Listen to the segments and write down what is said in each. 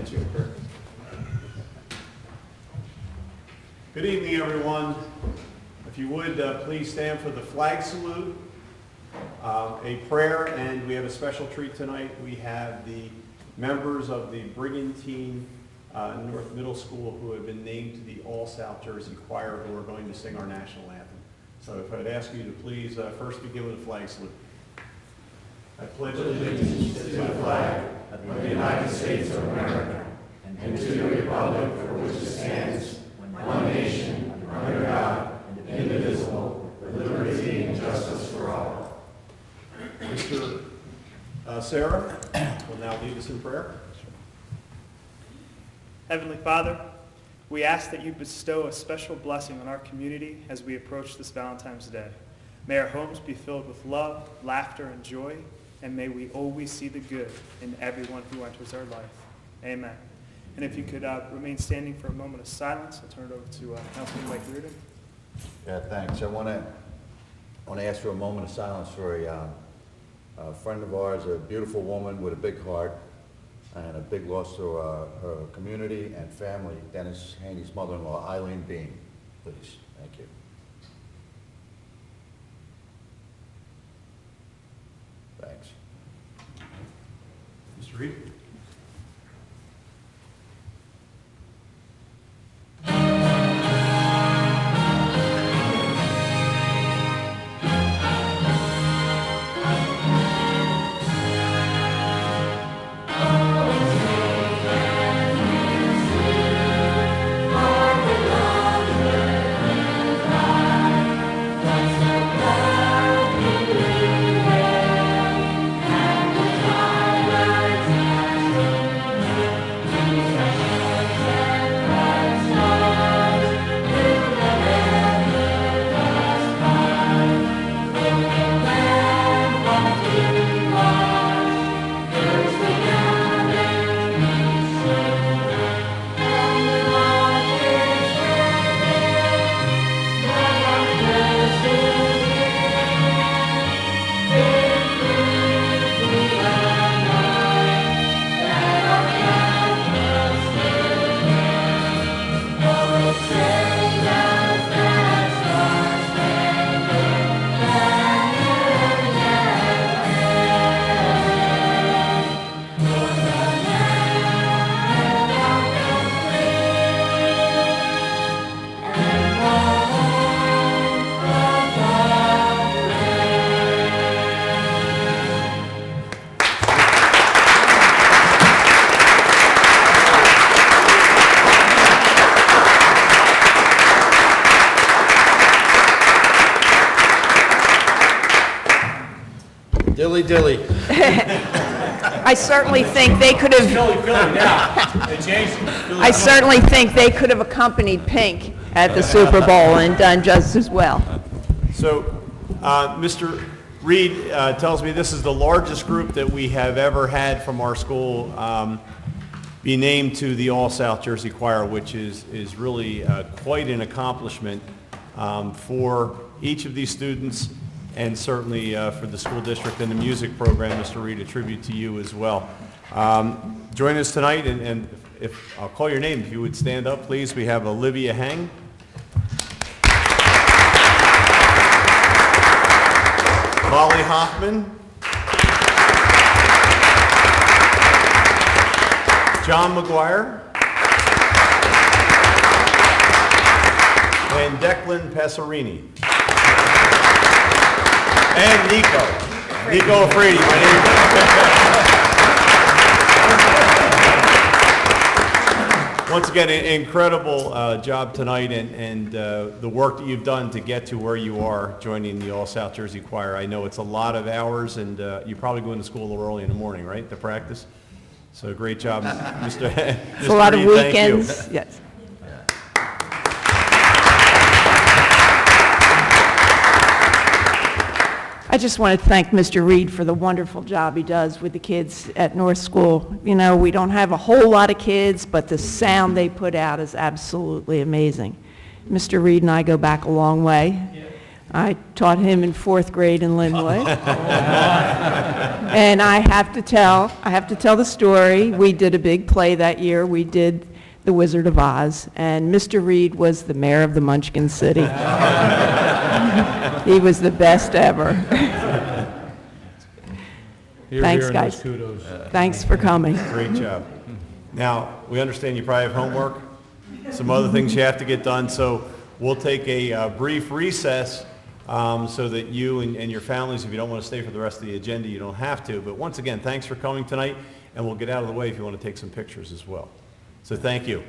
answer your prayer. Good evening, everyone. If you would, please stand for the flag salute, a prayer, and we have a special treat tonight. We have the members of the Brigantine North Middle School who have been named to the All South Jersey Choir, who are going to sing our national anthem. So if I'd ask you to please first begin with a flag salute. I pledge allegiance to the flag of the United States of America and to the republic for which it stands, one nation, under God, indivisible, with liberty and justice for all. Mr. Sarah will now lead us in prayer. Heavenly Father, we ask that you bestow a special blessing on our community as we approach this Valentine's Day. May our homes be filled with love, laughter, and joy, and may we always see the good in everyone who enters our life. Amen. And if you could remain standing for a moment of silence, I'll turn it over to Councilman Mike Reardon. Yeah, thanks. I want to ask for a moment of silence for a friend of ours, a beautiful woman with a big heart and a big loss to her community and family, Dennis Haney's mother-in-law, Eileen Bean. Please, thank you. Thanks. Mr. Reed. Dilly dilly. I certainly think they could have. I certainly think they could have accompanied Pink at the Super Bowl and done just as well. So, Mr. Reed tells me this is the largest group that we have ever had from our school be named to the All South Jersey Choir, which is really quite an accomplishment for each of these students, and certainly for the school district and the music program. Mr. Reed, a tribute to you as well. Join us tonight, and if I'll call your name, if you would stand up, please. We have Olivia Hang. Molly Hoffman. John McGuire. And Declan Passerini. And Nico Afridi, my name. Once again, an incredible job tonight, and the work that you've done to get to where you are, joining the All South Jersey Choir. I know it's a lot of hours, and you probably go into school a little early in the morning, right, to practice? So great job, Mr. It's a lot of weekends. Yes. I just want to thank Mr. Reed for the wonderful job he does with the kids at North School. You know, we don't have a whole lot of kids, but the sound they put out is absolutely amazing. Mr. Reed and I go back a long way. I taught him in 4th grade in Linwood. And I have to tell the story. We did a big play that year. We did The Wizard of Oz, and Mr. Reed was the mayor of the Munchkin City. He was the best ever. Thanks, guys. Thanks for coming. Great job. Now, we understand you probably have homework, some other things you have to get done, so we'll take a brief recess so that you and your families, if you don't want to stay for the rest of the agenda, you don't have to. But once again, thanks for coming tonight, and we'll get out of the way if you want to take some pictures as well. So thank you.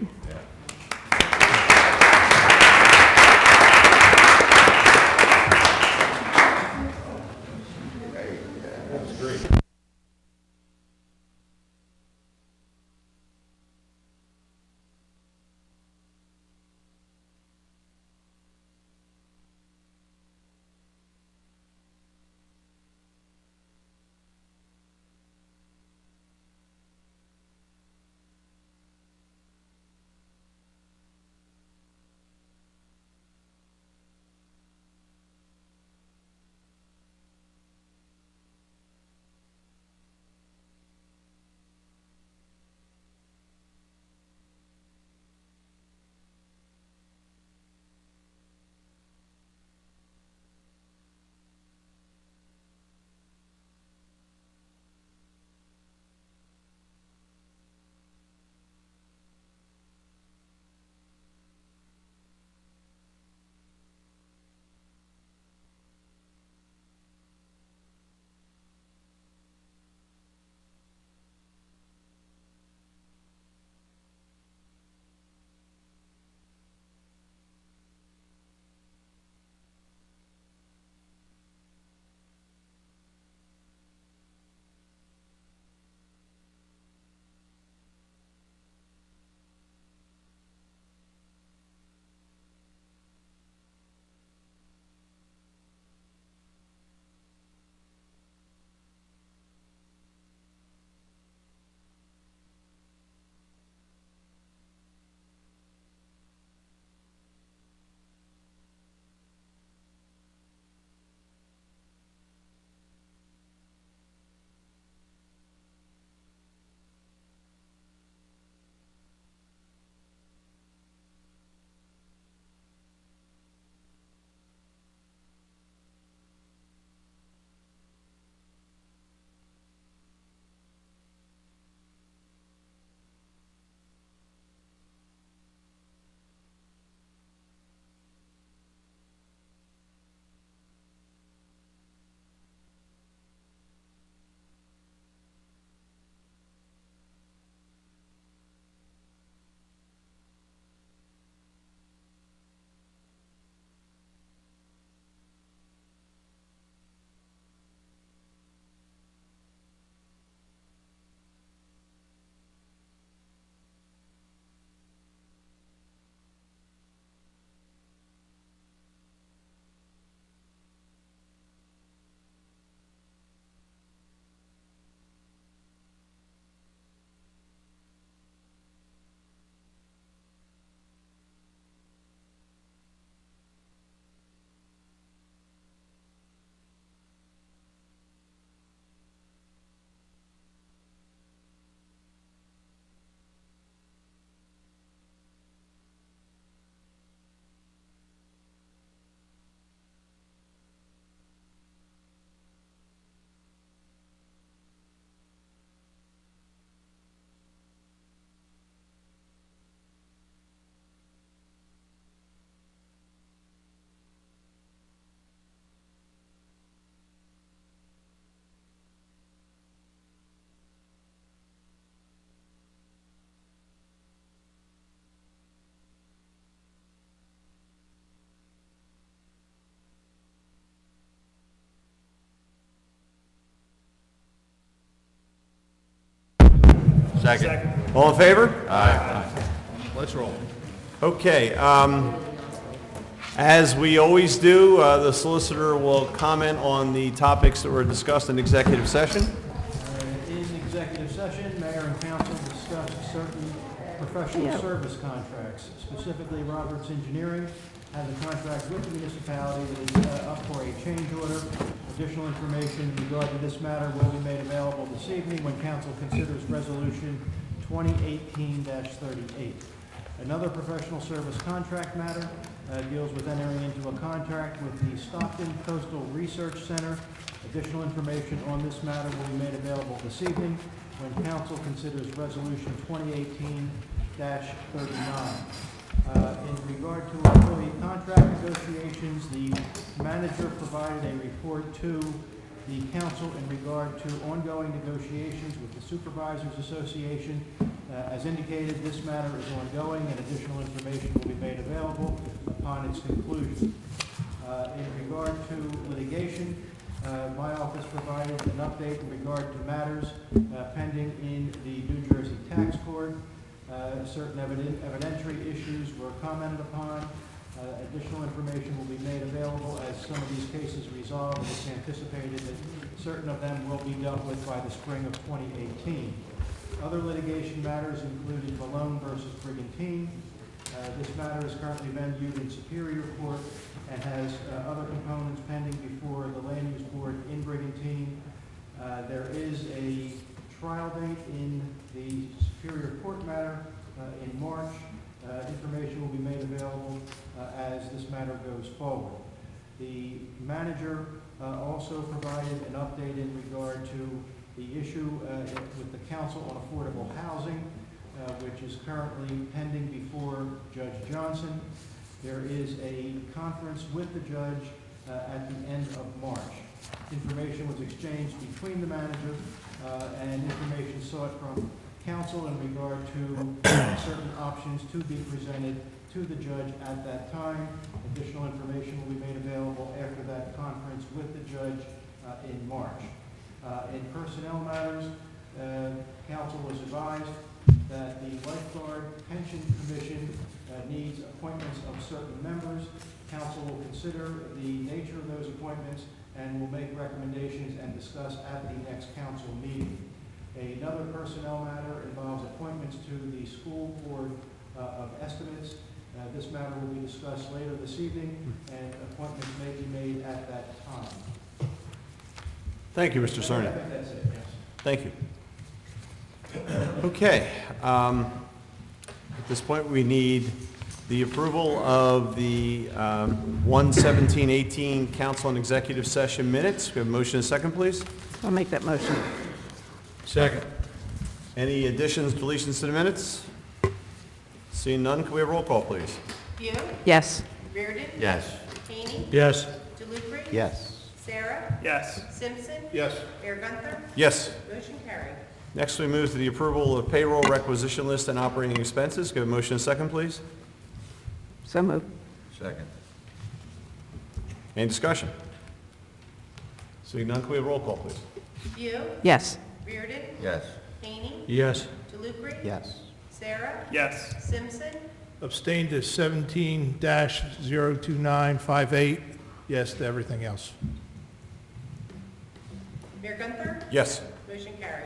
Second. All in favor? Aye. Let's roll. Okay, as we always do, the solicitor will comment on the topics that were discussed in executive session. In executive session, mayor and council discussed certain professional service contracts. Specifically, Roberts Engineering has a contract with the municipality that is up change order. Additional information in regard to this matter will be made available this evening when council considers Resolution 2018-38. Another professional service contract matter deals with entering into a contract with the Stockton Coastal Research Center. Additional information on this matter will be made available this evening when council considers Resolution 2018-39. In regard to employee contract negotiations, the manager provided a report to the council in regard to ongoing negotiations with the Supervisors Association. As indicated, this matter is ongoing and additional information will be made available upon its conclusion. In regard to litigation, my office provided an update in regard to matters pending in the New Jersey Tax Court. Certain evidentiary issues were commented upon. Additional information will be made available as some of these cases resolve. It's anticipated that certain of them will be dealt with by the spring of 2018. Other litigation matters included Malone versus Brigantine. This matter is currently being viewed in Superior Court and has other components pending before the Land Use Board in Brigantine. There is a trial date in the Superior Court matter in March. Information will be made available as this matter goes forward. The manager also provided an update in regard to the issue with the Council on Affordable Housing, which is currently pending before Judge Johnson. There is a conference with the judge at the end of March. Information was exchanged between the manager and information sought from council in regard to certain options to be presented to the judge at that time. Additional information will be made available after that conference with the judge in March. In personnel matters, council was advised that the Lifeguard Pension Commission needs appointments of certain members. Council will consider the nature of those appointments and will make recommendations and discuss at the next council meeting. Another personnel matter involves appointments to the School Board of Estimates. This matter will be discussed later this evening, and appointments may be made at that time. Thank you, Mr. Cerny. I think that's it, yes. Thank you. Okay. At this point, we need the approval of the 1/17/18 Council and Executive Session minutes. We have a motion and a second, please. I'll make that motion. Second. Any additions, deletions to the minutes? Seeing none, can we have roll call, please? View, Yes. Reardon. Yes. Haney. Yes. DeLucre. Yes. Sarah. Yes. Simpson. Yes. Mayor Gunther. Yes. Motion carried. Next, we move to the approval of payroll requisition list and operating expenses. Can we have a motion and a second, please? So moved. Second. Any discussion? Seeing none, can we have roll call, please? View, Yes. Reardon. Yes. Haney. Yes. DeLucre. Yes. Sarah. Yes. Simpson. Abstain to 17-02958, yes to everything else. Mayor Gunther. Yes. Motion carried.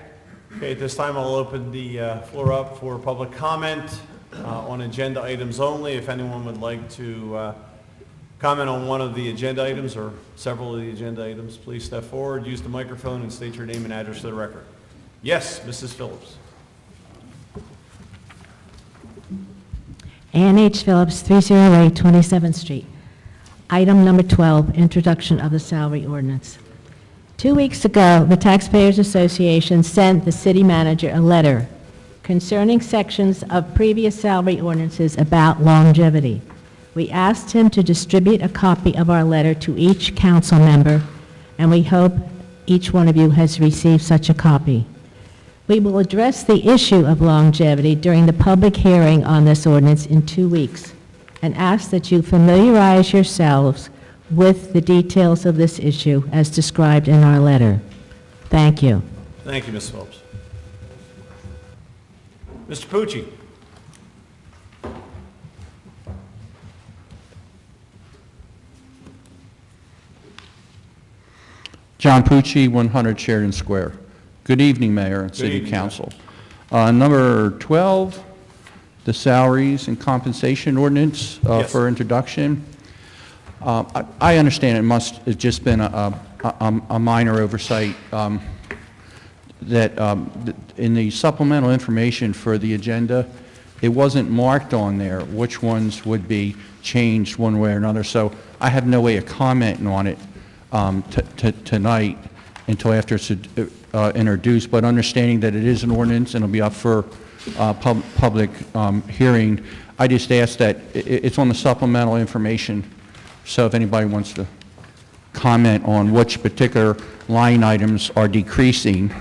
Okay, at this time, I'll open the floor up for public comment on agenda items only. If anyone would like to comment on one of the agenda items or several of the agenda items, please step forward, use the microphone, and state your name and address for the record. Yes, Mrs. Phillips. Ann H. Phillips, 308 27th Street. Item number 12, introduction of the salary ordinance. 2 weeks ago, the Taxpayers Association sent the city manager a letter concerning sections of previous salary ordinances about longevity. We asked him to distribute a copy of our letter to each council member, and we hope each one of you has received such a copy. We will address the issue of longevity during the public hearing on this ordinance in 2 weeks, and ask that you familiarize yourselves with the details of this issue as described in our letter. Thank you. Thank you, Ms. Phillips. Mr. Pucci. John Pucci, 100 Sheridan Square. Good evening, Mayor and Good City evening, Council. Number 12, the salaries and compensation ordinance Yes. for introduction. I understand it must have just been a minor oversight, that in the supplemental information for the agenda, it wasn't marked on there which ones would be changed one way or another, so I have no way of commenting on it tonight until after it's introduced, but understanding that it is an ordinance and it'll be up for public hearing, I just ask that it's on the supplemental information, so if anybody wants to comment on which particular line items are decreasing,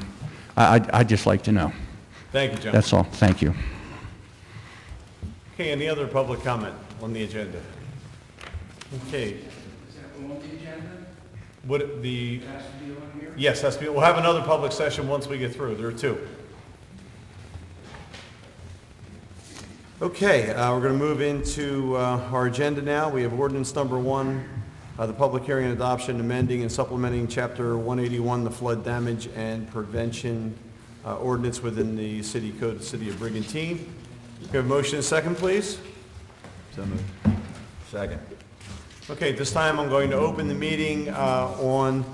I'd just like to know. Thank you, John. That's all. Thank you. Okay, any other public comment on the agenda? Okay. Would the... Yes, has to be. We'll have another public session once we get through. There are two. Okay, we're going to move into our agenda now. We have ordinance number 1, the public hearing and adoption, amending and supplementing Chapter 181, the flood damage and prevention ordinance within the city code of the city of Brigantine. Can we have a motion and a second, please? So moved. Second. Okay, at this time, I'm going to open the meeting on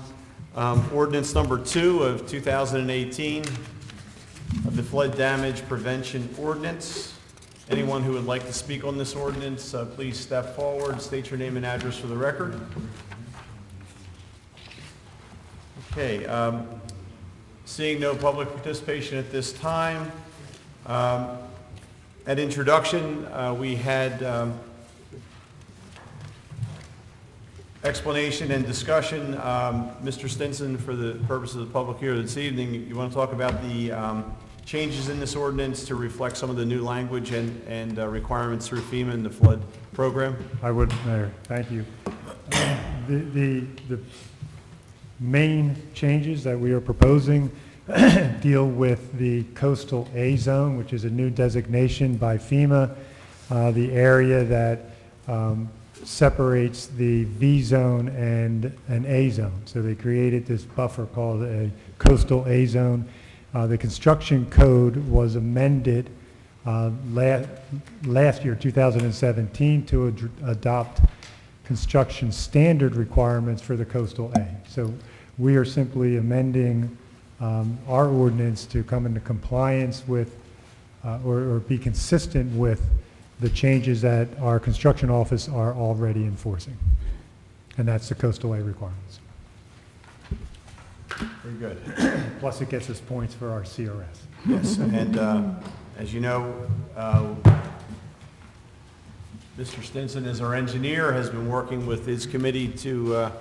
ordinance number 2 of 2018, of the flood damage prevention ordinance. Anyone who would like to speak on this ordinance, please step forward, state your name and address for the record. Okay, seeing no public participation at this time, at introduction, we had explanation and discussion. Mr. Stinson, for the purpose of the public hearing this evening, you want to talk about the changes in this ordinance to reflect some of the new language and requirements through FEMA and the flood program? I would, Mayor. Thank you. The main changes that we are proposing deal with the coastal A zone, which is a new designation by FEMA, the area that separates the V zone and an A zone. So they created this buffer called a coastal A zone. The construction code was amended last year, 2017, to adopt construction standard requirements for the coastal A. So we are simply amending our ordinance to come into compliance with or be consistent with the changes that our construction office are already enforcing. And that's the coastal A requirements. Very good. Plus it gets us points for our CRS. Yes, and as you know, Mr. Stinson, as our engineer, has been working with his committee to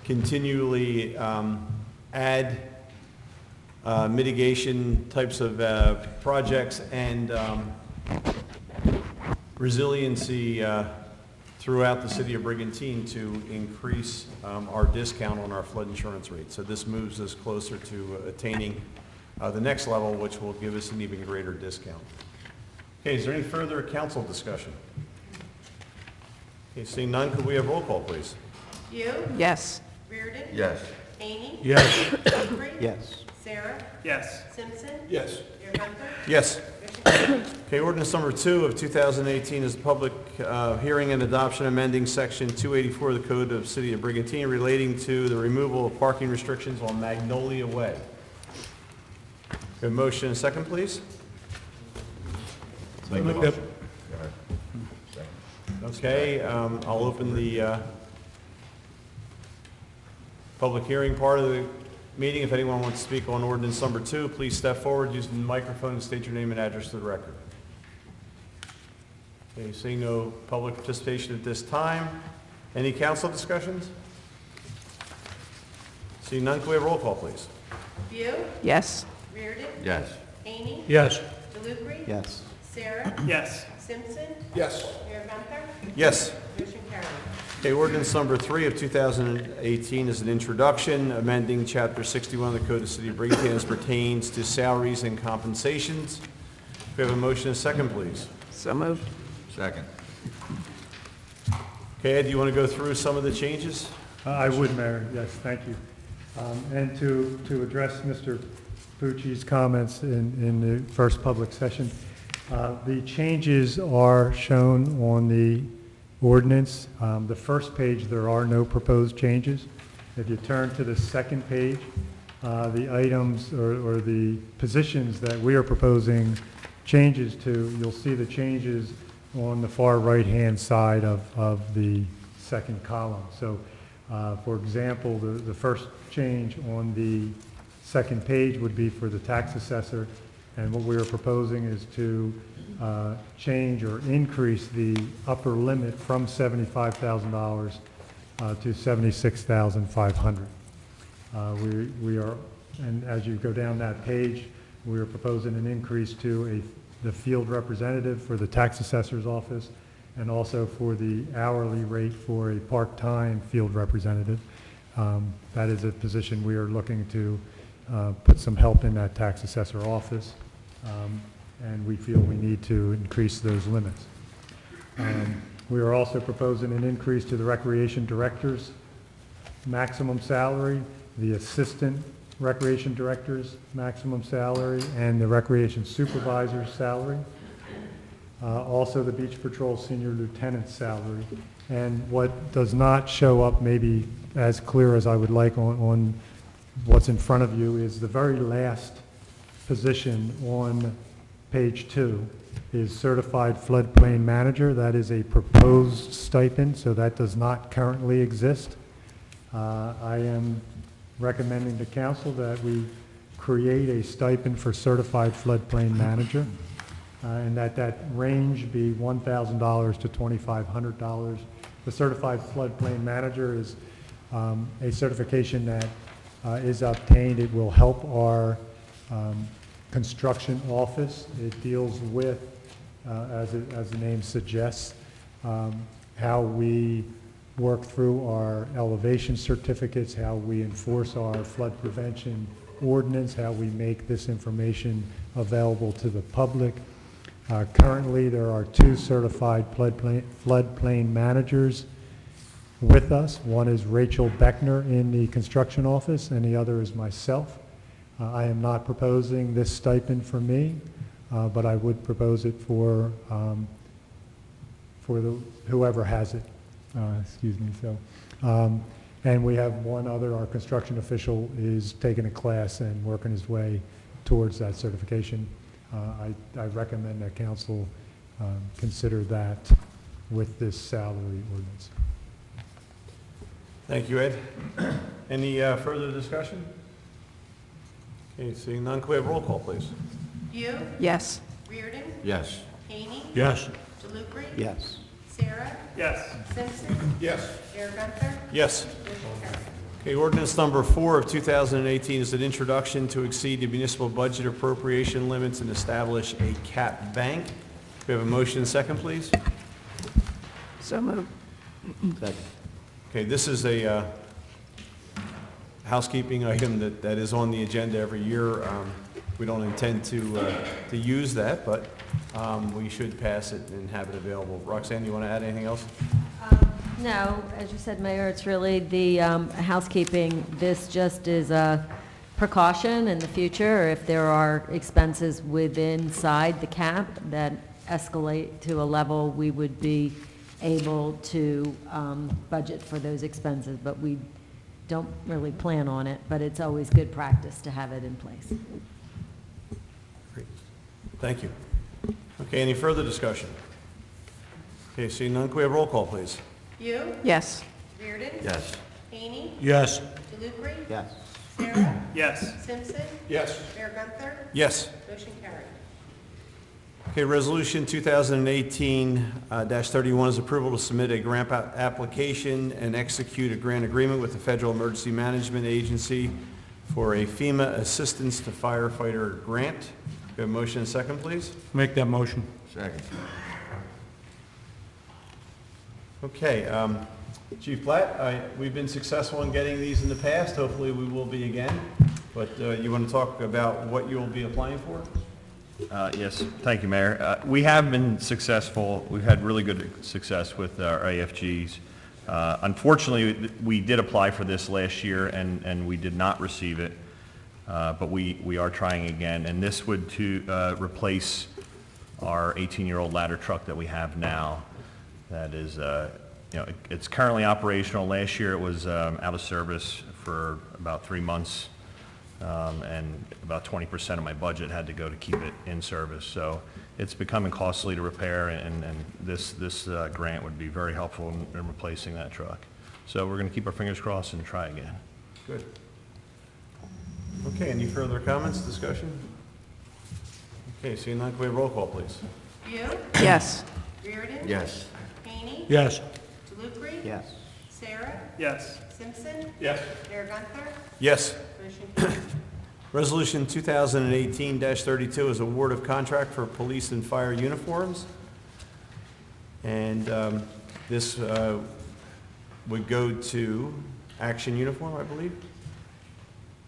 continually add mitigation types of projects and resiliency throughout the city of Brigantine to increase our discount on our flood insurance rate. So this moves us closer to attaining the next level, which will give us an even greater discount. Okay, is there any further council discussion? Okay, seeing none, could we have roll call, please? You? Yes. Reardon? Yes. Haney? Yes. Humphrey? Yes. Sarah? Yes. Simpson? Yes. Mayor Gunther? Yes. Motion carried. Okay, ordinance number 2 of 2018 is the public hearing and adoption amending section 284 of the Code of City of Brigantine relating to the removal of parking restrictions on Magnolia Way. Have a motion and a second, please? Make the Yep. motion. Okay, I'll open the public hearing part of the meeting. If anyone wants to speak on ordinance number 2, please step forward using the microphone and state your name and address to the record. Okay, seeing no public participation at this time. Any council discussions? Seeing none, can we have a roll call, please? View? Yes. Reardon? Yes. Haney? Yes. DeLucre? Yes. Sarah? Yes. Simpson? Yes. Mayor Gunther? Yes. Motion carried. Okay, ordinance number 3 of 2018 is an introduction, amending Chapter 61 of the Code of the City of Brigantine as pertains to salaries and compensations. We have a motion and a second, please. So moved. Second. Okay, Ed, do you want to go through some of the changes? I would, Mayor, yes, thank you. And to address Mr. Pucci's comments in the first public session, the changes are shown on the ordinance. The first page, there are no proposed changes. If you turn to the second page, the items or the positions that we are proposing changes to, you'll see the changes on the far right-hand side of the second column. So, for example, the first change on the second page would be for the tax assessor, and what we are proposing is to change or increase the upper limit from $75,000 to $76,500. We are, and as you go down that page, we are proposing an increase to the field representative for the tax assessor's office, and also for the hourly rate for a part-time field representative. That is a position we are looking to put some help in that tax assessor office, and we feel we need to increase those limits. We are also proposing an increase to the recreation director's maximum salary, the assistant recreation director's maximum salary, and the recreation supervisor's salary. Also the beach patrol senior lieutenant's salary. And what does not show up maybe as clear as I would like on what's in front of you is the very last position on page 2 is certified floodplain manager. That is a proposed stipend, so that does not currently exist. I am recommending to council that we create a stipend for certified floodplain manager, and that range be $1,000 to $2,500. The certified floodplain manager is a certification that is obtained. It will help our construction office. It deals with, as the name suggests, how we work through our elevation certificates, how we enforce our flood prevention ordinance, how we make this information available to the public. Currently, there are 2 certified floodplain managers with us. One is Rachel Beckner in the construction office, and the other is myself. I am not proposing this stipend for me, but I would propose it for whoever has it. Excuse me. So, and we have one other. Our construction official is taking a class and working his way towards that certification. I recommend that council consider that with this salary ordinance. Thank you, Ed. Any further discussion? Okay, seeing none, can we have roll call, please? View, Yes. Reardon, Yes. Haney, Yes. DeLucre, Yes. Sarah, Yes. Simpson, Yes. Mayor Gunther, Yes. motion carried. Okay, ordinance number 4 of 2018 is an introduction to exceed the municipal budget appropriation limits and establish a cap bank. We have a motion, second, please. So moved. Okay, this is a housekeeping item that is on the agenda every year. We don't intend to use that, but we should pass it and have it available. Roxanne, you want to add anything else? No, as you said, Mayor, it's really the housekeeping. This just is a precaution in the future if there are expenses inside the cap that escalate to a level we would be able to budget for those expenses, but we don't really plan on it, but it's always good practice to have it in place. Great. Thank you. Okay, any further discussion? Okay, seeing none, can we have roll call, please? View, Yes. Reardon, Yes. Haney, Yes. DeLucre, Yes. Sarah, Yes. Simpson, Yes. Mayor Gunther, Yes. motion carried. Okay, resolution 2018-31 is approval to submit a grant application and execute a grant agreement with the Federal Emergency Management Agency for a FEMA Assistance to Firefighter grant. We have a motion and second, please. Make that motion. Second. Okay, Chief Platt, we've been successful in getting these in the past. Hopefully we will be again. But you want to talk about what you will be applying for? Yes, thank you, Mayor. We have been successful. We've had really good success with our AFGs. Unfortunately, we did apply for this last year and we did not receive it, but we are trying again. And this would replace our 18-year-old ladder truck that we have now. that is, it's currently operational. Last year it was out of service for about 3 months, and about 20% of my budget had to go to keep it in service. So it's becoming costly to repair, and this grant would be very helpful in replacing that truck. So we're going to keep our fingers crossed and try again. Good. Okay, any further comments, discussion? Okay, seeing none, can we have roll call, please? View, Yes. Reardon. Yes. Haney. Yes. DeLucre. Yes. Sarah. Yes. Simpson. Yes. Mayor Gunther. Yes. Motion carries. Resolution 2018-32 is award of contract for police and fire uniforms. And this would go to Action Uniform, I believe,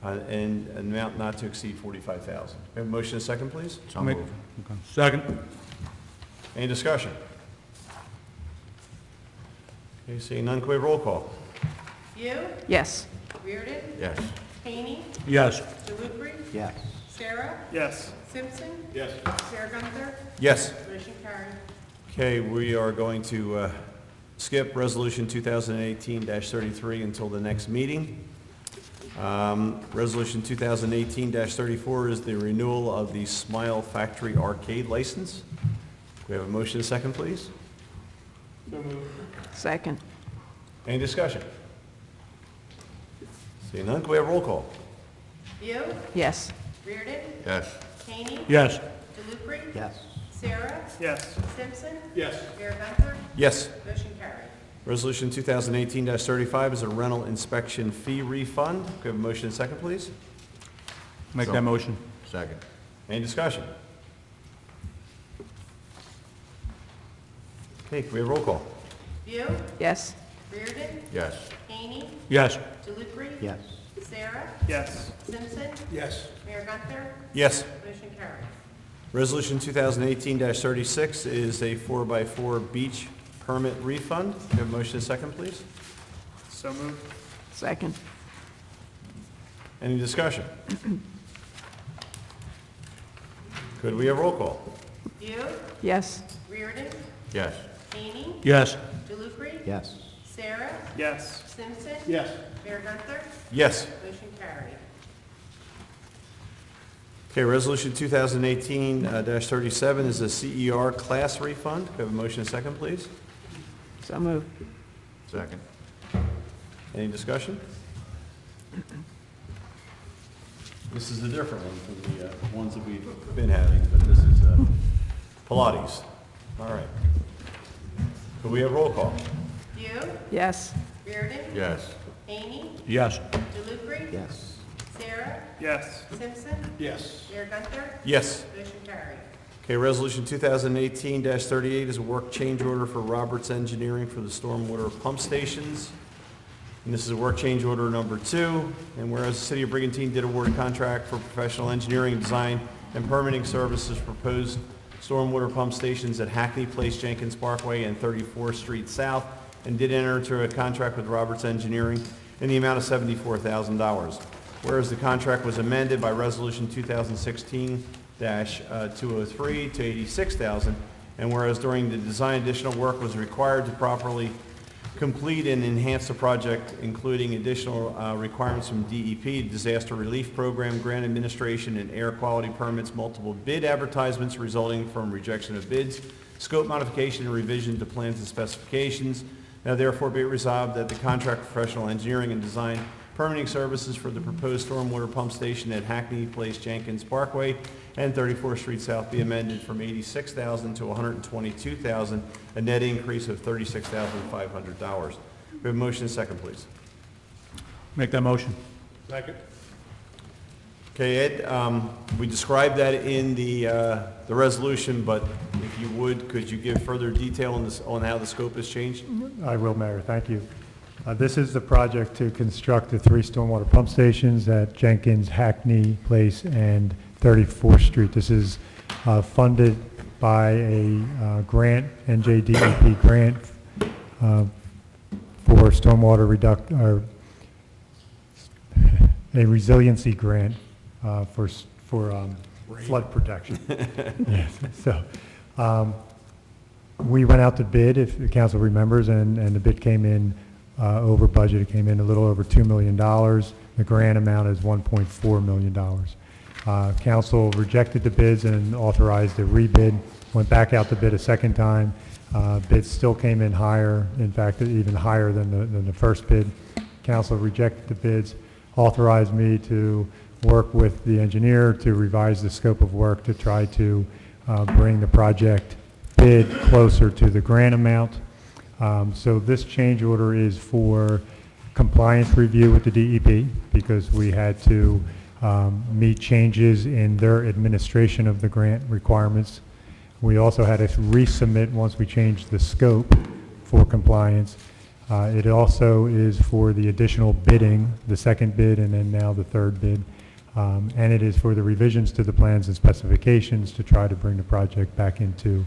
and an amount not to exceed $45,000. We have a motion and a second, please? So moved. Second. Any discussion? Okay, seeing none, can we have roll call? View, Yes. Reardon. Yes. Haney. Yes. DeLucre. Yes. Sarah. Yes. Simpson. Yes. Mayor Gunther. Yes. Motion carried. Okay, we are going to skip Resolution 2018-33 until the next meeting. Resolution 2018-34 is the renewal of the Smile Factory Arcade license. We have a motion and a second, please. Second. Any discussion? Seeing none, can we have roll call? View, Yes. Reardon. Yes. Haney. Yes. DeLucre. Yes. Sarah. Yes. Simpson. Yes. Mayor Gunther. Yes. Motion carried. Resolution 2018-35 is a rental inspection fee refund. Can we have a motion and a second, please? Make that motion. Second. Any discussion? Okay, can we have roll call? View, Yes. Reardon. Yes. Haney. Yes. DeLucre. Yes. Sarah. Yes. Simpson. Yes. Mayor Gunther. Yes. Motion carried. Resolution 2018-36 is a 4x4 beach permit refund. Can we have a motion and a second, please? So moved. Second. Any discussion? Could we have roll call? View, Yes. Reardon. Yes. Haney. Yes. DeLucre. Yes. Sarah. Yes. Simpson. Yes. Mayor Gunther. Yes. Motion carried. Okay, Resolution 2018-37 is a CER class refund. Can we have a motion and a second, please? So moved. Second. Any discussion? This is a different one from the ones that we've been having, but this is Pilates. All right. Could we have roll call? View, Yes. Reardon. Yes. Haney. Yes. DeLucre. Yes. Sarah. Yes. Simpson. Yes. Mayor Gunther. Yes. Motion carried. Okay, Resolution 2018-38 is a work change order for Roberts Engineering for the stormwater pump stations. And this is a work change order number 2. And whereas the City of Brigantine did award a contract for professional engineering, design, and permitting services for proposed stormwater pump stations at Hackney Place, Jenkins Parkway, and 34th Street South, and did enter into a contract with Roberts Engineering in the amount of $74,000. Whereas the contract was amended by Resolution 2016-203 to $86,000, and whereas during the design additional work was required to properly complete and enhance the project, including additional requirements from DEP, Disaster Relief Program, Grant Administration, and air quality permits, multiple bid advertisements resulting from rejection of bids, scope modification and revision to plans and specifications. Now therefore be it resolved that the contract for professional engineering and design permitting services for the proposed stormwater pump station at Hackney Place, Jenkins Parkway, and 34th Street South be amended from $86,000 to $122,000, a net increase of $36,500. We have a motion and second, please. Make that motion. Second. Okay, Ed, we described that in the resolution, but if you would, could you give further detail on this, on how the scope has changed? I will, Mayor, thank you. This is the project to construct the 3 stormwater pump stations at Jenkins, Hackney Place, and 34th Street. This is funded by a grant, NJDEP grant, for stormwater a resiliency grant for flood protection. Yes. So We went out to bid, if the council remembers, and the bid came in over budget. It came in a little over $2 million. The grant amount is $1.4 million. Council rejected the bids and authorized a rebid, went back out to bid a second time. Bids still came in higher, in fact, even higher than the first bid. Council rejected the bids, authorized me to work with the engineer to revise the scope of work to try to bring the project bid closer to the grant amount. So this change order is for compliance review with the DEP because we had to meet changes in their administration of the grant requirements. We also had to resubmit once we changed the scope for compliance. It also is for the additional bidding, the second bid and then now the third bid. And it is for the revisions to the plans and specifications to try to bring the project back into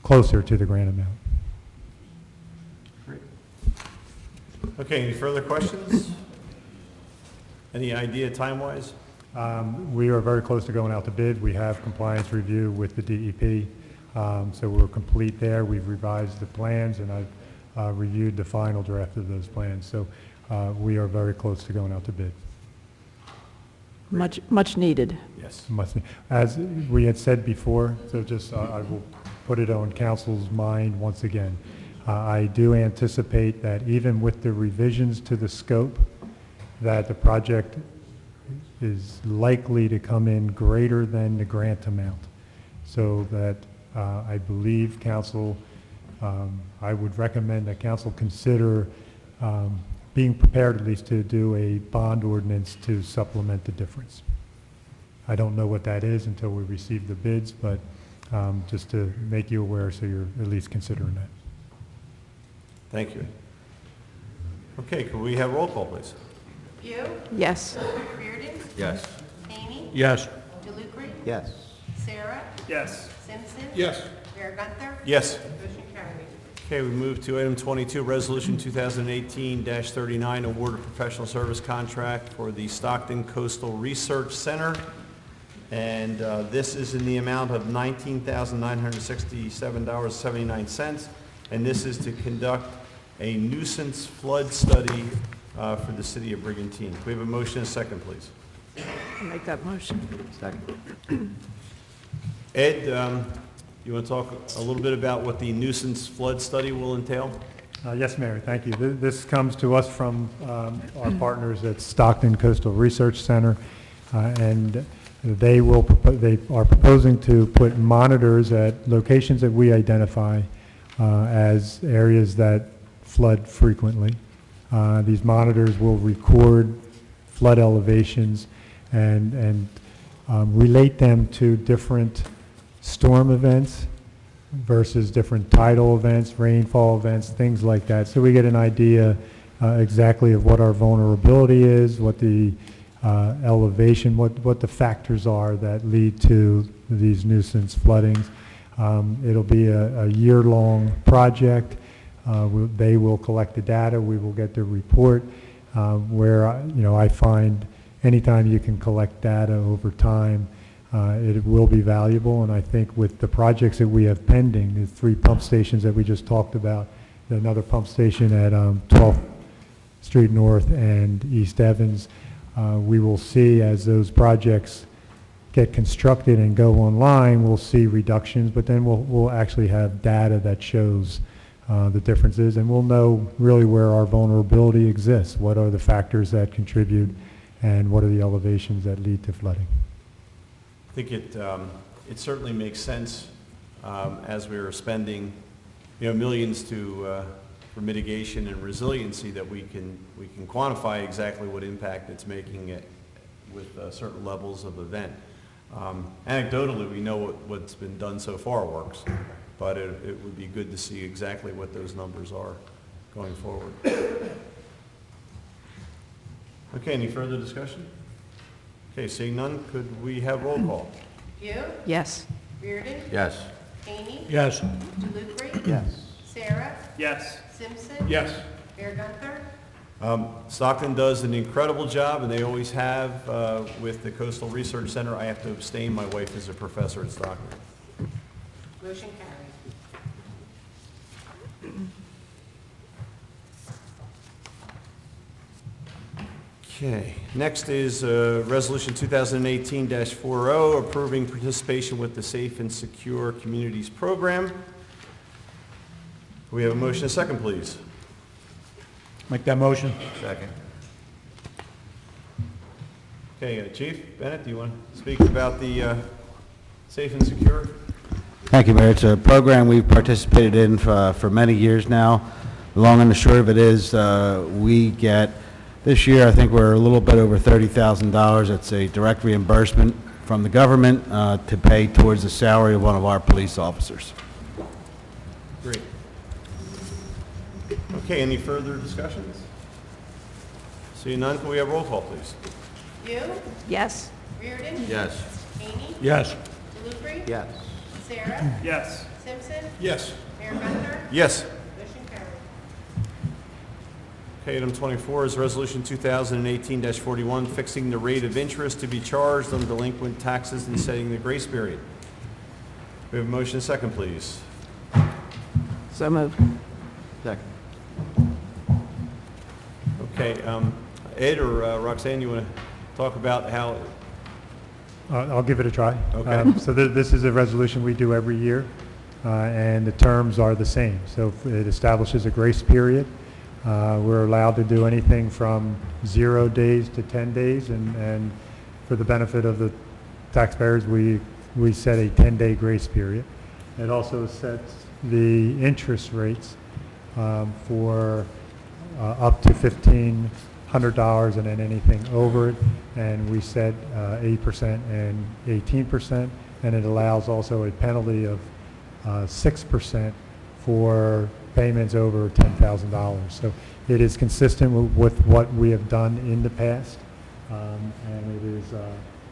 closer to the grant amount. Great. Okay, any further questions? Any idea time-wise? We are very close to going out to bid. We have compliance review with the DEP, so we're complete there. We've revised the plans, and I've reviewed the final draft of those plans. So we are very close to going out to bid. Much needed. Yes. As we had said before, so just I will put it on council's mind once again. I do anticipate that even with the revisions to the scope, that the project is likely to come in greater than the grant amount. So that I believe council, I would recommend that council consider being prepared at least to do a bond ordinance to supplement the difference. I don't know what that is until we receive the bids, but just to make you aware so you're at least considering that. Thank you. Okay, could we have roll call, please? View, Yes. Reardon, Yes. Haney, Yes. DeLucre, Yes. Sarah, Yes. Simpson. Yes. Mayor Gunther. Yes. Motion carried. Okay, we move to item 22, Resolution 2018-39, award of professional service contract for the Stockton Coastal Research Center. And this is in the amount of $19,967.79. And this is to conduct a nuisance flood study for the city of Brigantine. Can we have a motion and a second, please? I'll make that motion. Second. Ed, you want to talk a little bit about what the nuisance flood study will entail? Yes, Mayor, thank you. This comes to us from our partners at Stockton Coastal Research Center, and they are proposing to put monitors at locations that we identify as areas that flood frequently. These monitors will record flood elevations and relate them to different storm events versus different tidal events, rainfall events, things like that. So we get an idea exactly of what our vulnerability is, what the elevation, what the factors are that lead to these nuisance floodings. It'll be a year-long project. They will collect the data. We will get the report where, I find anytime you can collect data over time, it will be valuable. And I think with the projects that we have pending, the 3 pump stations that we just talked about, another pump station at 12th Street North and East Evans, we will see as those projects get constructed and go online, we'll see reductions, but then we'll actually have data that shows the differences, and we'll know really where our vulnerability exists, what are the factors that contribute, and what are the elevations that lead to flooding. I think it certainly makes sense as we are spending, millions for mitigation and resiliency, that we can quantify exactly what impact it's making with certain levels of event. Anecdotally, we know what's been done so far works, but it would be good to see exactly what those numbers are going forward. Okay, any further discussion? Okay, seeing none, could we have roll call? View, Yes. Reardon, Yes. Haney, Yes. DeLucre, Yes. Sarah, Yes. Simpson. Yes. Mayor Gunther. Stockton does an incredible job, and they always have with the Coastal Research Center. I have to abstain. My wife is a professor at Stockton. Motion carried. Okay, next is Resolution 2018-40, approving participation with the Safe and Secure Communities Program. We have a motion, a second, please. Make that motion. Second. Okay, Chief Bennett, do you want to speak about the Safe and Secure? Thank you, Mayor. It's a program we've participated in for many years now. The long and the short of it is we get, this year I think we're a little bit over $30,000. It's a direct reimbursement from the government to pay towards the salary of one of our police officers. Great. Okay, any further discussions? Seeing none, can we have roll call, please? You, Yes. Reardon. Yes. Haney. Yes. DeLucre. Yes. Sarah. Yes. Simpson. Yes. Mayor Gunther. Yes. Motion carried. Okay, item 24 is Resolution 2018-41, fixing the rate of interest to be charged on delinquent taxes and setting the grace period. We have a motion, a second, please. So moved. Second. Okay, Ed or Roxanne, you want to talk about how, I'll give it a try. Okay. So this is a resolution we do every year, and the terms are the same. So it establishes a grace period. We're allowed to do anything from 0 days to 10 days, and for the benefit of the taxpayers, we set a 10-day grace period. It also sets the interest rates for up to $1,500 and then anything over it, and we set 8% and 18%, and it allows also a penalty of 6% for payments over $10,000. So it is consistent with what we have done in the past, and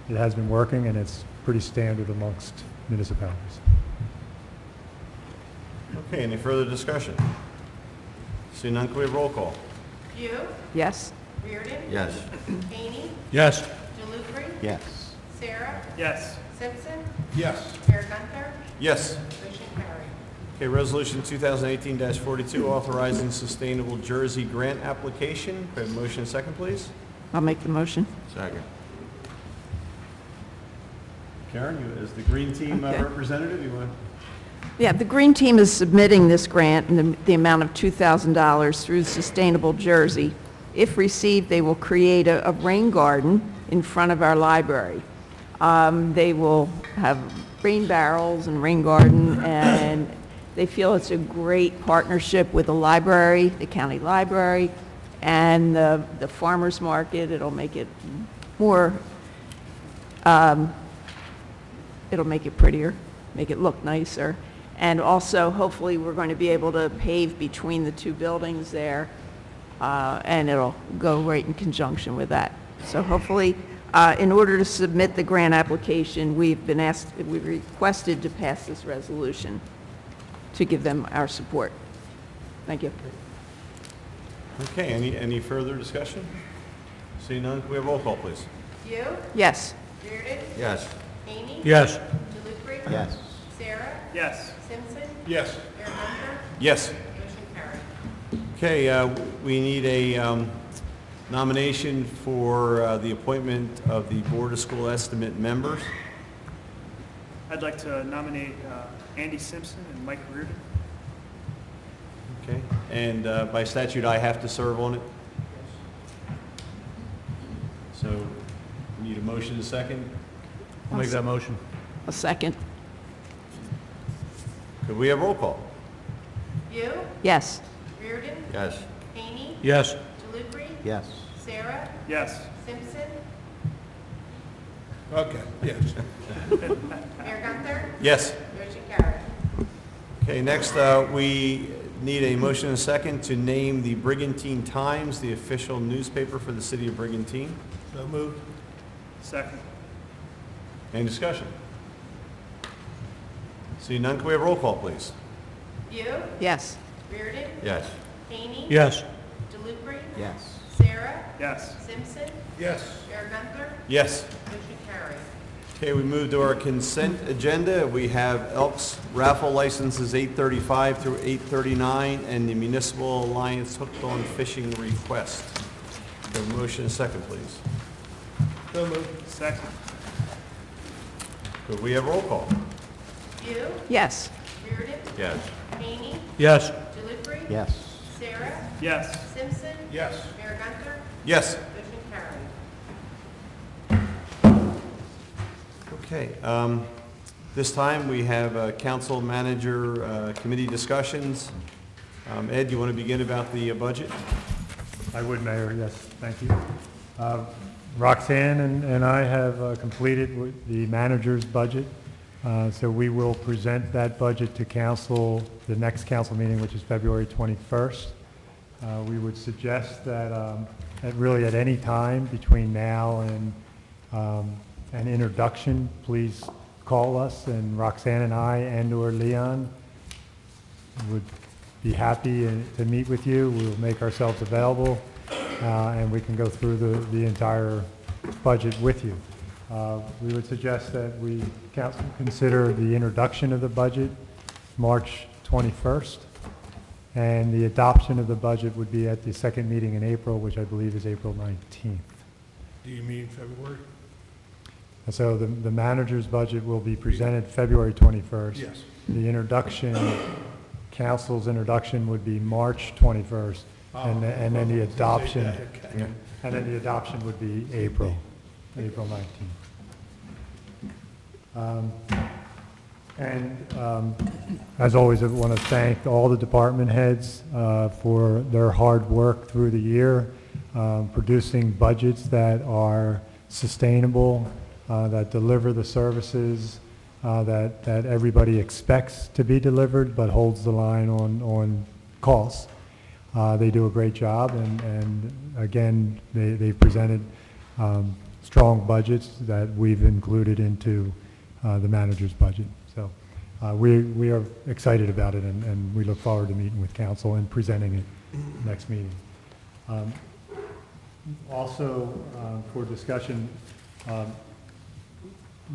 it has been working, and it's pretty standard amongst municipalities. okay, any further discussion? Seeing none, can we have roll call? You, Yes. Reardon. Yes. Haney. Yes. DeLucre. Yes. Sarah. Yes. Simpson. Yes. Mayor Gunther. Yes. Motion carried. Okay, Resolution 2018-42, authorizing sustainable Jersey grant application. Can we have a motion, a second, please? I'll make the motion. Second. Karen, you as the Green Team Okay. representative, you want to? Yeah, the Green Team is submitting this grant in the amount of $2,000 through Sustainable Jersey. If received, they will create a rain garden in front of our library. They will have rain barrels and rain garden, and they feel it's a great partnership with the library, the county library, and the farmers market. It'll make it more, it'll make it prettier, make it look nicer. And also, hopefully, we're going to be able to pave between the two buildings there, and it'll go right in conjunction with that. So hopefully, in order to submit the grant application, we've requested to pass this resolution to give them our support. Thank you. Okay, any further discussion? Seeing none, can we have roll call, please? You, Yes. Reardon. Yes. Haney. Yes. DeLucre. Yes. Sarah. Yes. Simpson. Yes. Mayor Gunther. Yes. Motion carried. Okay, we need a nomination for the appointment of the Board of School Estimate members. I'd like to nominate Andy Simpson and Mike Reardon. Okay, and by statute, I have to serve on it? So, we need a motion, a second? I'll make that motion. A second. Could we have roll call? You, Yes. Reardon. Yes. Haney. Yes. DeLucre. Yes. Sarah. Yes. Simpson. Okay, yes. Mayor Gunther. Yes. Motion carried. Okay, next, we need a motion and a second to name the Brigantine Times, the official newspaper for the city of Brigantine. So moved. Second. Any discussion? Seeing none, can we have roll call, please? You, Yes. Reardon. Yes. Haney. Yes. DeLucre. Yes. Sarah. Yes. Simpson. Yes. Mayor Gunther. Yes. Motion carried. Okay, we move to our consent agenda. We have Elks raffle licenses 835 through 839 and the Municipal Alliance Hooked on Fishing request. Have a motion and a second, please. So moved. Second. Could we have roll call? View, Yes. Reardon, Yes. Haney, Yes. Delivery, Yes. Sarah, Yes. Simpson, Yes. Mayor Gunter, Yes. motion carried. Okay, this time we have council manager committee discussions. Ed, you want to begin about the budget? I would, Mayor, yes, thank you. Roxanne and I have completed the manager's budget, so we will present that budget to council, the next council meeting, which is February 21st. We would suggest that really at any time between now and an introduction, please call us, and Roxanne and I and/or Leon would be happy to meet with you. We'll make ourselves available, and we can go through the entire budget with you. We would suggest that we council consider the introduction of the budget March 21st, and the adoption of the budget would be at the second meeting in April, which I believe is April 19th. Do you mean February? And so the manager's budget will be presented February 21st. Yes. The introduction, council's introduction would be March 21st, and then the adoption, Okay. and then the adoption would be April 19th. As always, I want to thank all the department heads for their hard work through the year, producing budgets that are sustainable, that deliver the services that everybody expects to be delivered, but holds the line on costs. They do a great job, and again, they've presented strong budgets that we've included into the manager's budget. So we are excited about it, and we look forward to meeting with council and presenting it next meeting. Also, for discussion,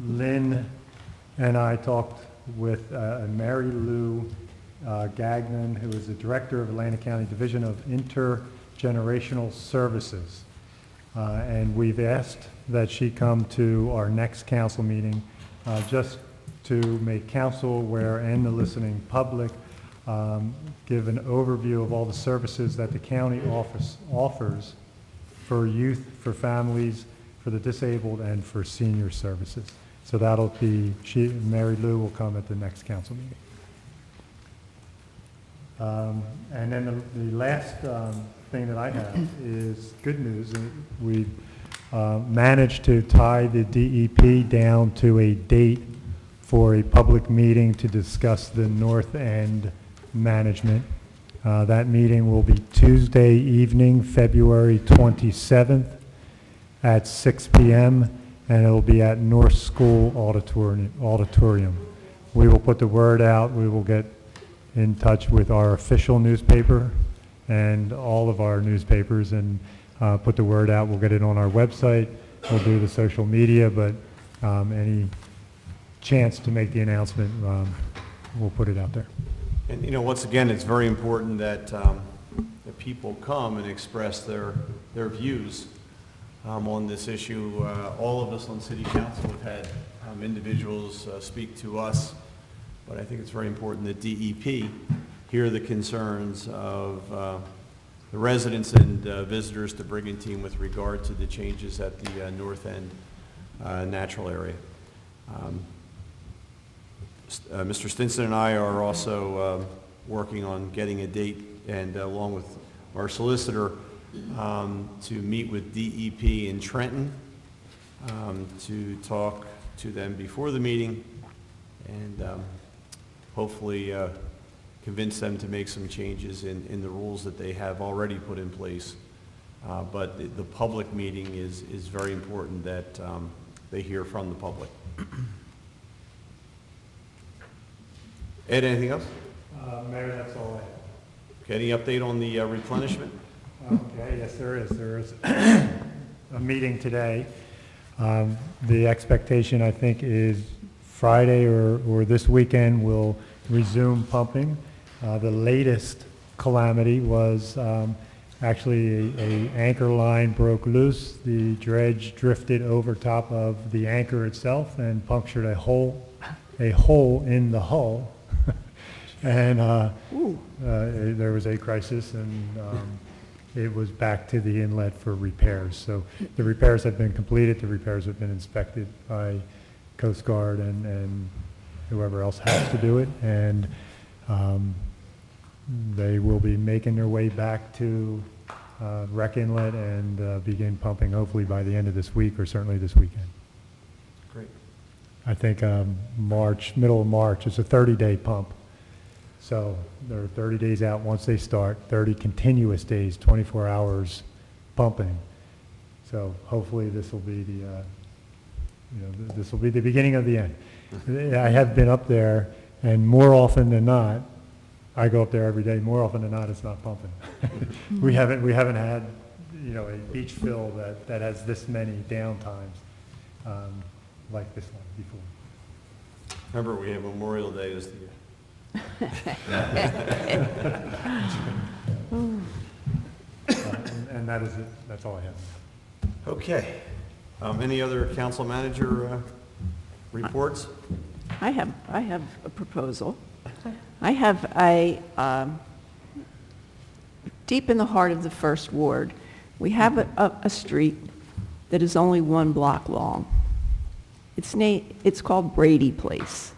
Lynn and I talked with Mary Lou Gagnon, who is the Director of Atlantic County Division of Intergenerational Services. And we've asked that she come to our next council meeting just to make council aware and the listening public give an overview of all the services that the county offers for youth, for families, for the disabled, and for senior services. So that'll be, Mary Lou will come at the next council meeting. And then the last thing that I have is good news. We managed to tie the DEP down to a date for a public meeting to discuss the North End management. That meeting will be Tuesday evening, February 27th at 6 p.m., and it'll be at North School Auditorium. We will put the word out. We will get in touch with our official newspaper and all of our newspapers and put the word out. We'll get it on our website. We'll do the social media, but any chance to make the announcement, we'll put it out there. And, you know, once again, it's very important that that people come and express their views on this issue. All of us on City Council have had individuals speak to us, but I think it's very important that DEP hear the concerns of the residents and visitors to Brigantine with regard to the changes at the North End natural area. Mr. Stinson and I are also working on getting a date, and along with our solicitor, to meet with DEP in Trenton to talk to them before the meeting and hopefully convince them to make some changes in the rules that they have already put in place. But the public meeting is very important that they hear from the public. Ed, anything else? Mayor, that's all I have. Okay, any update on the replenishment? Okay, yes, there is. There is a meeting today. The expectation, I think, is Friday or this weekend we'll resume pumping. The latest calamity was Actually, a anchor line broke loose. The dredge drifted over top of the anchor itself and punctured a hole in the hull. And there was a crisis, and it was back to the inlet for repairs. So the repairs have been completed. The repairs have been inspected by Coast Guard and whoever else has to do it. And they will be making their way back to Wreck Inlet and begin pumping hopefully by the end of this week or certainly this weekend. Great. I think middle of March. It's a 30-day pump. So they're 30 days out once they start, 30 continuous days, 24 hours pumping. So hopefully this will be this will be the beginning of the end. I have been up there, and more often than not, I go up there every day. More often than not, it's not pumping. we haven't had, a beach fill that has this many downtimes like this one before. Remember, we have Memorial Day this year. And that is it. That's all I have. Okay. Any other council manager reports? I have a proposal. I have a, deep in the heart of the First Ward, we have a street that is only 1 block long. It's called Brady Place.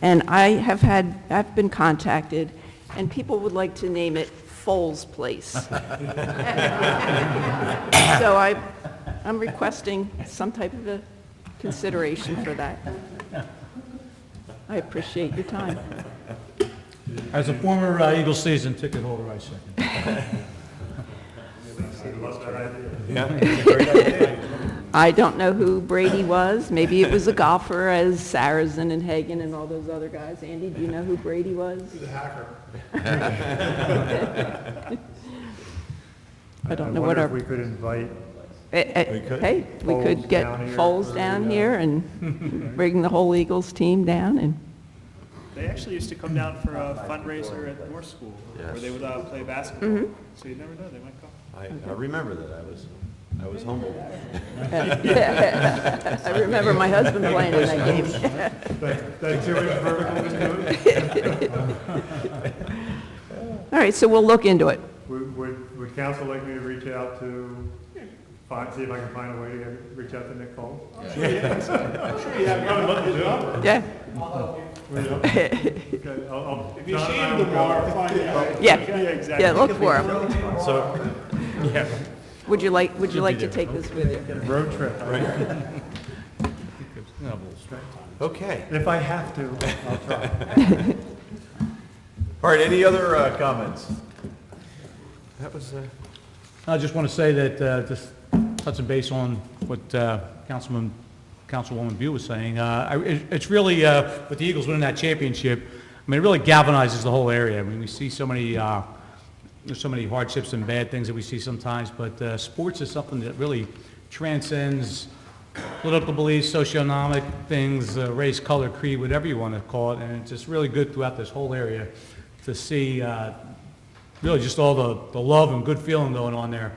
And I've been contacted, and people would like to name it Foles Place. So I'm requesting some type of a consideration for that. I appreciate your time. As a former Eagle season ticket holder, I second. I don't know who Brady was. Maybe it was a golfer as Sarazen and Hagen and all those other guys. Andy, do you know who Brady was? He's a hacker. I don't know what our... If we could invite... Hey, we could get Foles down here and bring the whole Eagles team down and... They actually used to come down for a fundraiser at North School, where they would play basketball. Mm-hmm. So you never know, they might come. I remember that. I was humbled. I remember my husband playing in that game. That's too much vertical to do it? All right, so we'll look into it. Would council like me to reach out to, see if I can find a way to reach out to Nick Foles? I'm sure you have his number. Yeah. If you see him tomorrow, find out. Yeah, exactly. yeah, look for him. So, yeah. Would you like to take this with you? Road trip. Okay. If I have to, I'll try. All right, any other comments? That was... I just want to say that, just touching base on what Councilwoman Bew was saying, it's really, with the Eagles winning that championship, I mean, it really galvanizes the whole area. I mean, we see so many, there's so many hardships and bad things that we see sometimes, but sports is something that really transcends political beliefs, socioeconomic things, race, color, creed, whatever you want to call it, and it's just really good throughout this whole area to see really just all the love and good feeling going on there.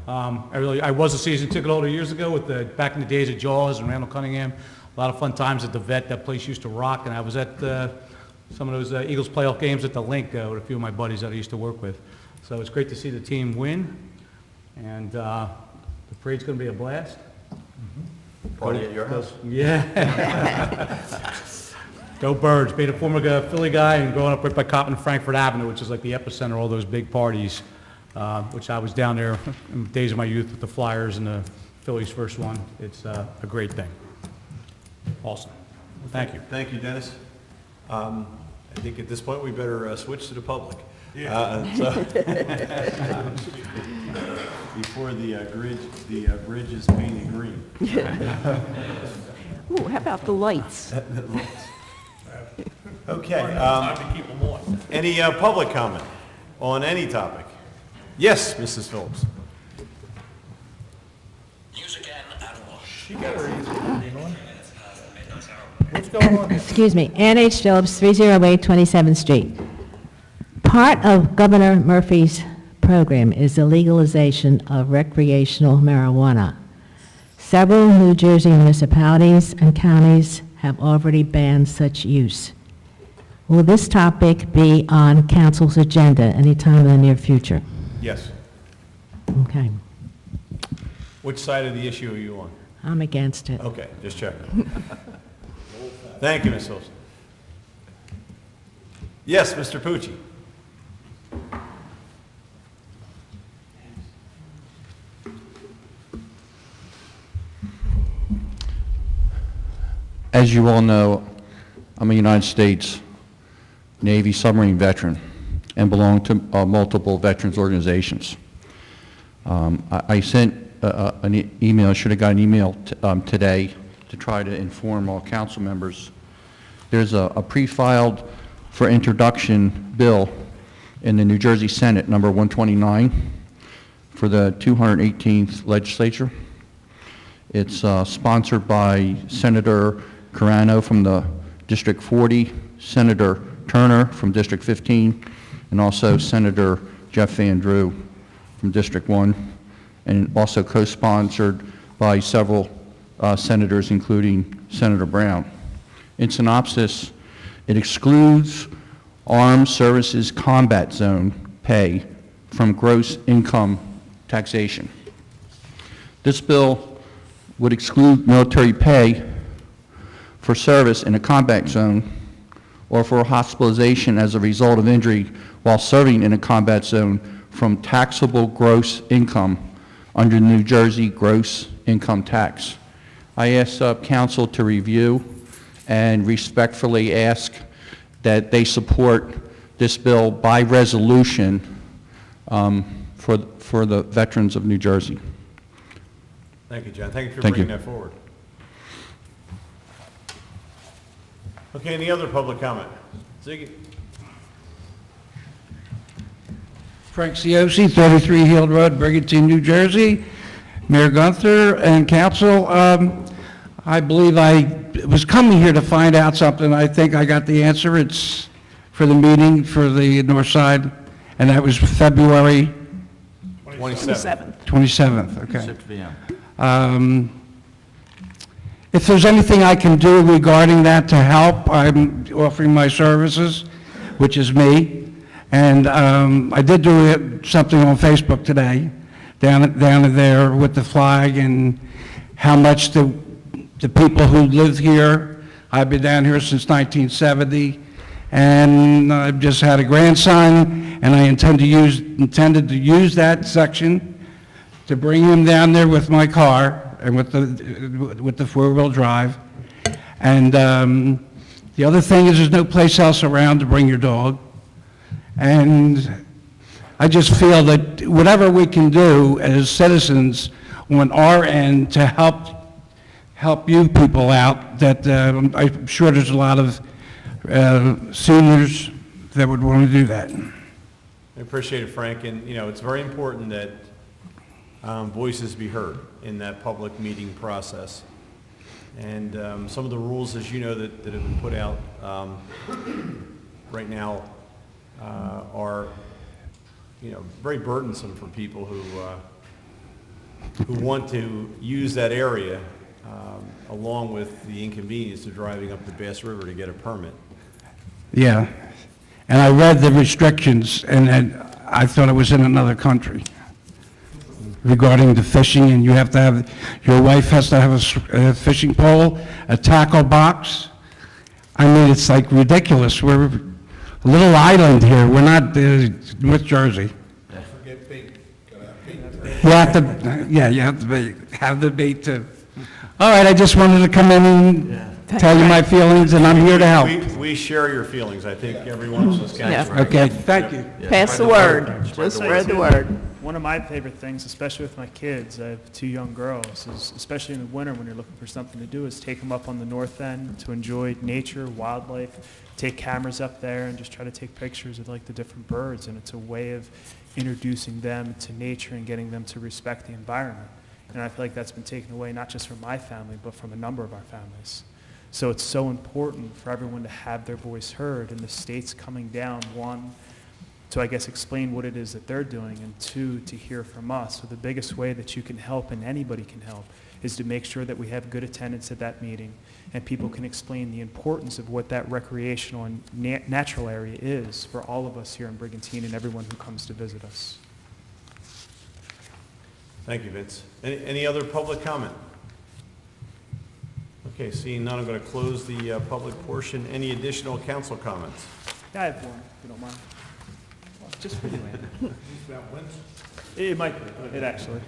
I was a season ticket holder years ago with back in the days of Jaws and Randall Cunningham. A lot of fun times at the Vet. That place used to rock, and I was at some of those Eagles playoff games at the Link with a few of my buddies that I used to work with. So it's great to see the team win, and the parade's going to be a blast. Party at your house? Yeah. Go Birds. Being a former Philly guy and growing up right by Coppin and Frankfurt Avenue, which is like the epicenter of all those big parties, which I was down there in the days of my youth with the Flyers and the Phillies' first one. It's a great thing. Awesome. Thank you. Thank you, Dennis. I think at this point we better switch to the public. Before the bridge is painted green. Ooh, how about the lights? Okay. Any public comment on any topic? Yes, Mrs. Phillips. What's going on? Excuse me, Ann H. Phillips, 308 27th Street. Part of Governor Murphy's program is the legalization of recreational marijuana. Several New Jersey municipalities and counties have already banned such use. Will this topic be on council's agenda anytime in the near future? Yes. Okay, Which side of the issue are you on? I'm against it. Okay, just checking. Thank you, Ms. Wilson. Yes, Mr. Pucci. As you all know, I'm a United States Navy submarine veteran and belong to multiple veterans organizations. I sent an email, I should have got an email today to try to inform all council members. There's a pre-filed for introduction bill in the New Jersey Senate, number 129, for the 218th legislature. It's sponsored by Senator Carano from the District 40, Senator Turner from District 15, and also Senator Jeff Van Drew from District 1, and also co-sponsored by several senators, including Senator Brown. In synopsis, it excludes Armed Services Combat Zone pay from gross income taxation. This bill would exclude military pay for service in a combat zone or for hospitalization as a result of injury while serving in a combat zone from taxable gross income under New Jersey gross income tax. I ask council to review and respectfully ask that they support this bill by resolution for the veterans of New Jersey. Thank you, John. Thank you for Thank bringing you. that forward. Okay, any other public comment? Ziggy? Frank Ciosi, 33 Hill Road, Brigantine, New Jersey. Mayor Gunther and council, I believe I was coming here to find out something. I think I got the answer. It's for the meeting for the North Side, and that was February 27th. 27th, okay. 6 p.m. If there's anything I can do regarding that to help, I'm offering my services, which is me. And I did do something on Facebook today, down there with the flag and how much the people who live here, I've been down here since 1970, and I've just had a grandson, and I intended to use that section to bring him down there with my car and with the four-wheel drive. And the other thing is there's no place else around to bring your dog. And I just feel that whatever we can do as citizens on our end to help you people out, that I'm sure there's a lot of seniors that would want to do that. I appreciate it, Frank, and you know, it's very important that voices be heard in that public meeting process. And some of the rules, as you know, that have been put out right now are, you know, very burdensome for people who want to use that area, along with the inconvenience of driving up the Bass River to get a permit. Yeah, and I read the restrictions, and I thought it was in another country regarding the fishing, and you have to have, your wife has to have a fishing pole, a tackle box. I mean, it's like ridiculous. We're a little island here. We're not North Jersey. You have to, yeah, you have to have the bait too. All right, I just wanted to come in and tell you my feelings, and I'm here to help. We share your feelings. I think everyone else can. Yeah. Okay, thank you. Pass the word. Just spread the word. One of my favorite things, especially with my kids, I have 2 young girls, is especially in the winter when you're looking for something to do, is take them up on the north end to enjoy nature, wildlife, take cameras up there and just try to take pictures of like the different birds. And it's a way of introducing them to nature and getting them to respect the environment. And I feel like that's been taken away not just from my family, but from a number of our families. So it's so important for everyone to have their voice heard, and the state's coming down, one, to, I guess, explain what it is that they're doing, and two, to hear from us. So the biggest way that you can help, and anybody can help, is to make sure that we have good attendance at that meeting, and people can explain the importance of what that recreational and natural area is for all of us here in Brigantine and everyone who comes to visit us. Thank you, Vince. Any other public comment? Okay, seeing none, I'm going to close the public portion. Any additional council comments? Yeah, I have one, if you don't mind. Just for you, Andy. It might be, it actually.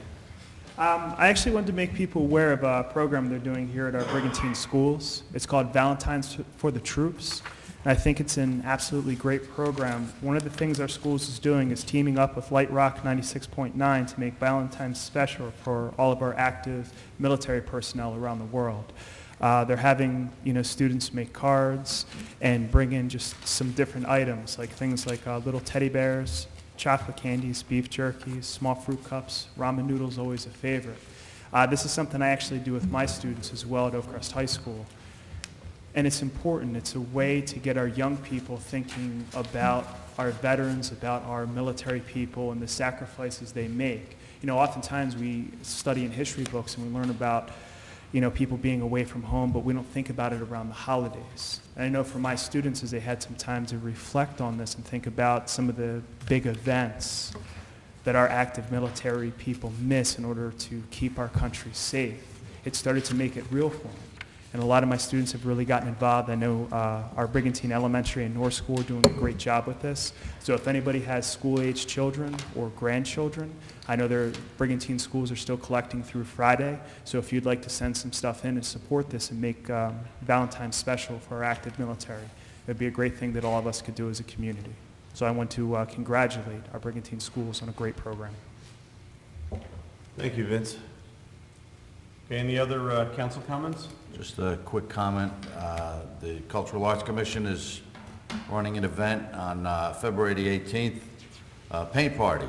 I actually wanted to make people aware of a program they're doing here at our Brigantine schools. It's called Valentine's for the Troops. And I think it's an absolutely great program. One of the things our schools is doing is teaming up with Light Rock 96.9 to make Valentine's special for all of our active military personnel around the world. They're having, students make cards and bring in just some different items, like things like little teddy bears, chocolate candies, beef jerkies, small fruit cups, ramen noodles, always a favorite. This is something I actually do with my students as well at Oakcrest High School. And it's important. It's a way to get our young people thinking about our veterans, about our military people, and the sacrifices they make. Oftentimes we study in history books and we learn about people being away from home, but we don't think about it around the holidays. And I know for my students, as they had some time to reflect on this and think about some of the big events that our active military people miss in order to keep our country safe, it started to make it real for them. And a lot of my students have really gotten involved. I know our Brigantine Elementary and North School are doing a great job with this. So if anybody has school-age children or grandchildren, I know their Brigantine schools are still collecting through Friday. So if you'd like to send some stuff in and support this and make Valentine's special for our active military, it would be a great thing that all of us could do as a community. So I want to congratulate our Brigantine schools on a great program. Thank you, Vince. Okay, any other council comments? Just a quick comment. The Cultural Arts Commission is running an event on February the 18th, paint party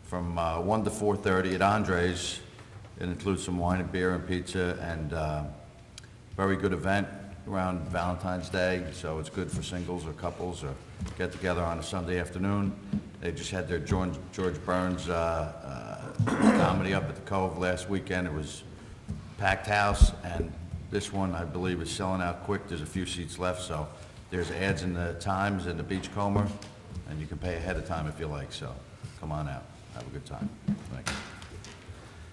from 1 to 4:30 at Andres. It includes some wine and beer and pizza, and very good event around Valentine's Day, so it's good for singles or couples or get together on a Sunday afternoon. They just had their George Burns comedy up at the Cove last weekend. It was packed house, and this one, I believe, is selling out quick. There's a few seats left, so there's ads in the Times and the Beachcomber, and you can pay ahead of time if you like, so come on out. Have a good time. Thank you.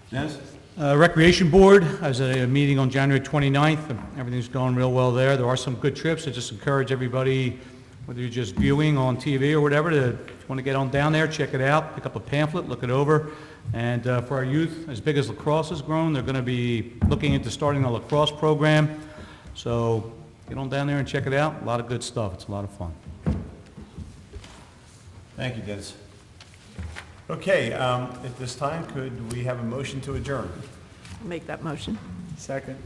Dennis? Recreation Board has a meeting on January 29th. Everything's going real well there. There are some good trips. I just encourage everybody, whether you're just viewing on TV or whatever, if you want to get on down there, check it out, pick up a pamphlet, look it over. And for our youth, as big as lacrosse has grown, they're going to be looking into starting a lacrosse program. So get on down there and check it out. A lot of good stuff. It's a lot of fun. Thank you, Dennis. Okay, at this time, could we have a motion to adjourn? I'll make that motion. Second.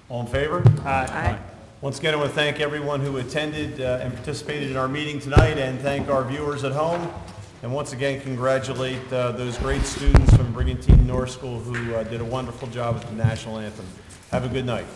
All in favor? Aye. Once again, I want to thank everyone who attended and participated in our meeting tonight, and thank our viewers at home. And once again, congratulate those great students from Brigantine North School who did a wonderful job with the national anthem. Have a good night.